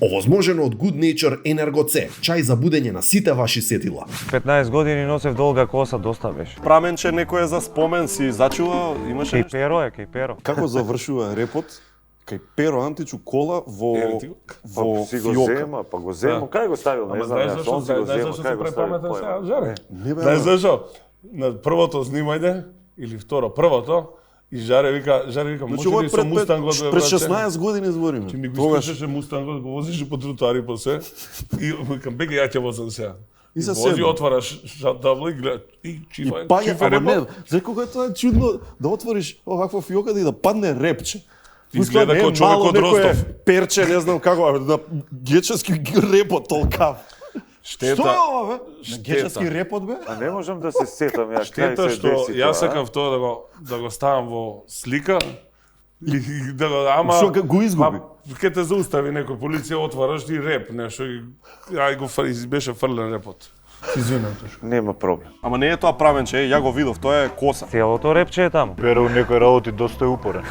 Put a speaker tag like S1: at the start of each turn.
S1: Овозможено од Good Nature Energo C, чај за будење на сите ваши сетила.
S2: 15 години носев долга коса, доста беше.
S3: Праменче некој за спомен си зачува, имаше
S2: Кај Перо е, кај Перо.
S3: Како завршува репот? Кај Перо Античу кола во
S4: Си го
S3: фиока.
S4: зема, па го зема, кај го ставил, не знам,
S5: знаеш
S4: јас,
S5: зашо
S4: он си го
S5: знаеш
S4: зема,
S5: зашо
S4: кај
S5: се
S4: го ставил,
S5: препаметен
S4: појма.
S5: сега, Жаре?
S3: Не бе,
S5: Знаеш зашо? На првото снимање или второ, првото и Жаре вика,
S3: Значи
S5: може
S3: ова
S5: ли
S3: е
S5: со
S3: пред
S5: Мустангот бе,
S3: пред
S5: брате?
S3: 16 години збориме.
S5: Че ми го
S3: Тогаш
S5: искаше Мустангот, го возиш по тротоари по се и викам, бега ја ќе возам сега.
S3: И се
S5: Вози,
S3: седна.
S5: отвараш шатабла и гледа, и чифа,
S3: И паѓа,
S5: чифа
S3: ама не,
S5: репот.
S3: за кога е тоа чудно да отвориш оваква фиока да и да падне репче.
S5: Изгледа
S3: Не е
S5: како човек
S3: мало
S5: од
S3: некое
S5: Ростов.
S3: Перче, не знам како, на гечески репот толкав. Што е ова бе? На гечески репот бе?
S4: А не можам да се сетам ја, кај
S5: Штета
S4: се
S5: што
S4: деси тоа.
S5: јас сакав тоа да го ставам во слика и да го ама
S3: Што го изгуби?
S5: Ке те заустави некој полиција, отвараш ти реп нешто и ај го беше фрлен репот. Извинам тешко.
S4: Нема проблем.
S3: Ама не е тоа правенче, ја го видов, тоа е коса.
S2: Целото репче е таму.
S6: Перо у некој работи доста е упорен.